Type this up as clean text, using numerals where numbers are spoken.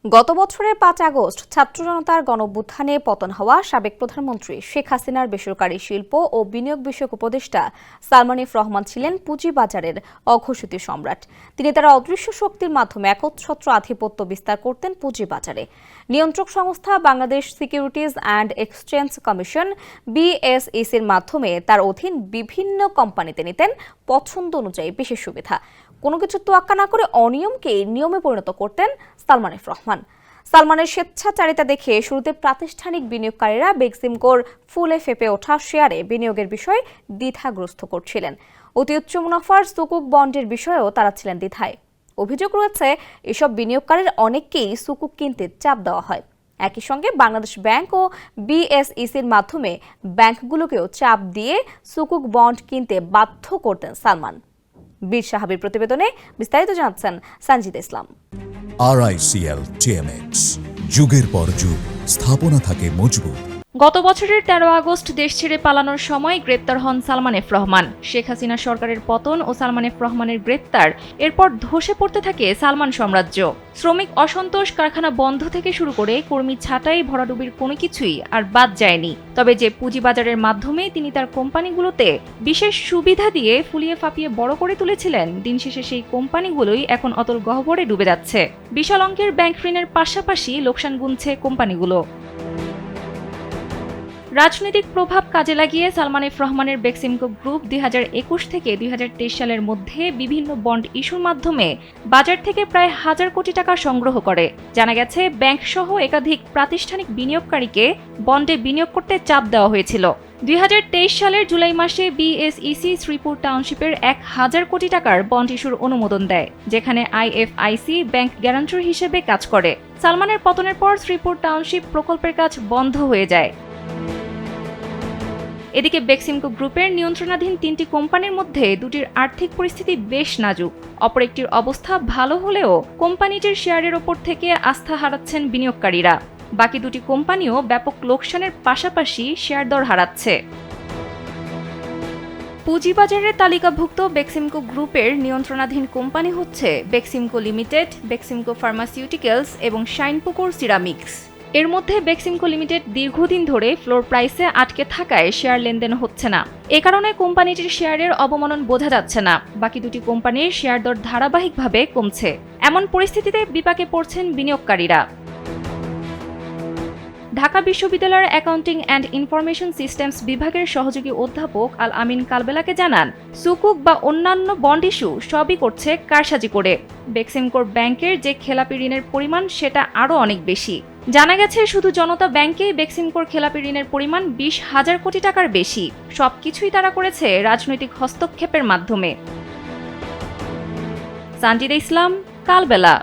গত বছরের ৫ আগস্ট ছাত্র জনতার গণঅভ্যুত্থানে পতন হওয়া সাবেক প্রধানমন্ত্রী শেখ হাসিনার বেসরকারি শিল্প ও বিনিয়োগ বিষয়ক উপদেষ্টা সালমান এফ রহমান ছিলেন পুঁজিবাজারের অঘোষিত সম্রাট। তিনি তার অদৃশ্য শক্তির মাধ্যমে একচ্ছত্র আধিপত্য বিস্তার করতেন পুঁজিবাজারে। নিয়ন্ত্রক সংস্থা Bangladesh securities and exchange commission BSECর মাধ্যমে তার অধীন বিভিন্ন কোম্পানিতে নিতেন পছন্দ অনুযায়ী বিশেষ সুবিধা। কোনো কিছু তোয়াক্কা না করে অনিয়মকে নিয়মে পরিণত করতেন সালমান এফ রহমান। সালমানের স্বেচ্ছাচারিতা দেখে শুরুতে প্রাতিষ্ঠানিক বিনিয়োগকারীরা বেক্সিমকোর ফুলে ফেপে ওঠা শেয়ারে বিনিয়োগের বিষয়ে দ্বিধাগ্রস্ত করছিলেন। অতি উচ্চ মুনাফার সুকুক বন্ডের বিষয়েও তারা ছিলেন দ্বিধায়। অভিযোগ রয়েছে, এসব বিনিয়োগকারীর অনেককেই সুকুক কিনতে চাপ দেওয়া হয়। একই সঙ্গে বাংলাদেশ ব্যাংক ও BSECর মাধ্যমে ব্যাংকগুলোকেও চাপ দিয়ে সুকুক বন্ড কিনতে বাধ্য করতেন সালমান। বীর সাহাবীর প্রতিবেদনে বিস্তারিত জানাচ্ছেন সঞ্জিদ ইসলাম। RICL TMX, যুগের পর যুগ স্থাপনা থাকে মজবুত। গত বছরের 13 আগস্ট দেশ ছেড়ে পালানোর সময় গ্রেপ্তার হন সালমান এফ রহমান। শেখ হাসিনা সরকারের পতন ও সালমান এফ রহমানের গ্রেপ্তার, এরপর ধসে পড়তে থাকে সালমান সাম্রাজ্য। শ্রমিক অসন্তোষ, কারখানা বন্ধ থেকে শুরু করে কর্মী ছাঁটাই, ভরাডুবির কোনো কিছুই আর বাদ যায়নি। তবে যে পুঁজিবাজারের মাধ্যমে তিনি তার কোম্পানিগুলোতে বিশেষ সুবিধা দিয়ে ফুলিয়ে ফাঁপিয়ে বড় করে তুলেছিলেন, দিন শেষে সেই কোম্পানিগুলোই এখন অতল গহ্বরে ডুবে যাচ্ছে। বিশাল অঙ্কের ব্যাংক ঋণের পাশাপাশি লোকসান গুনছে কোম্পানিগুলো। রাজনৈতিক প্রভাব কাজে লাগিয়ে সালমান এফ রহমানের বেক্সিমকো গ্রুপ 2021 থেকে 2023 সালের মধ্যে বিভিন্ন বন্ড ইস্যুর মাধ্যমে বাজার থেকে প্রায় 1000 কোটি টাকা সংগ্রহ করে। জানা গেছে, ব্যাংকসহ একাধিক প্রাতিষ্ঠানিক বিনিয়োগকারীকে বন্ডে বিনিয়োগ করতে চাপ দেওয়া হয়েছিল। 2023 সালের জুলাই মাসে BSEC শ্রীপুর টাউনশিপের 1000 কোটি টাকার বন্ড ইস্যুর অনুমোদন দেয়, যেখানে IFIC ব্যাংক গ্যারান্টর হিসেবে কাজ করে। সালমানের পতনের পর শ্রীপুর টাউনশিপ প্রকল্পের কাজ বন্ধ হয়ে যায়। এদিকে বেক্সিমকো গ্রুপের নিয়ন্ত্রণাধীন 3টি কোম্পানির মধ্যে দুটির আর্থিক পরিস্থিতি বেশ নাজুক। অপর একটির অবস্থা ভালো হলেও কোম্পানিটির শেয়ারের ওপর থেকে আস্থা হারাচ্ছেন বিনিয়োগকারীরা। বাকি দুটি কোম্পানিও ব্যাপক লোকসানের পাশাপাশি শেয়ার দর হারাচ্ছে। পুঁজিবাজারের তালিকাভুক্ত বেক্সিমকো গ্রুপের নিয়ন্ত্রণাধীন কোম্পানি হচ্ছে বেক্সিমকো লিমিটেড, বেক্সিমকো ফার্মাসিউটিক্যালস এবং শাইনপুকুর সিরামিক্স। এর মধ্যে বেক্সিমকো লিমিটেড দীর্ঘদিন ধরে ফ্লোর প্রাইসে আটকে থাকায় শেয়ার লেনদেন হচ্ছে না। এ কারণে কোম্পানিটির শেয়ারের অবমূল্যায়ন বোঝা যাচ্ছে না। বাকি দুটি কোম্পানির শেয়ার দর ধারাবাহিকভাবে কমছে। এমন পরিস্থিতিতে বিপাকে পড়ছেন বিনিয়োগকারীরা। ঢাকা বিশ্ববিদ্যালয়ের অ্যাকাউন্টিং অ্যান্ড ইনফরমেশন সিস্টেমস বিভাগের সহযোগী অধ্যাপক আল আমিন কালবেলাকে জানান, সুকুক বা অন্যান্য বন্ড ইস্যু সবই করছে কারসাজি করে। বেক্সিমকোর ব্যাংকের যে খেলাপি ঋণের পরিমাণ সেটা আরও অনেক বেশি। জানা গেছে, শুধু জনতা ব্যাংকে বেক্সিমকোর খেলাপি ঋণের পরিমাণ 20,000 কোটি টাকার বেশি। সবকিছুই তারা করেছে রাজনৈতিক হস্তক্ষেপের মাধ্যমে। সঞ্জিদ ইসলাম, কালবেলা।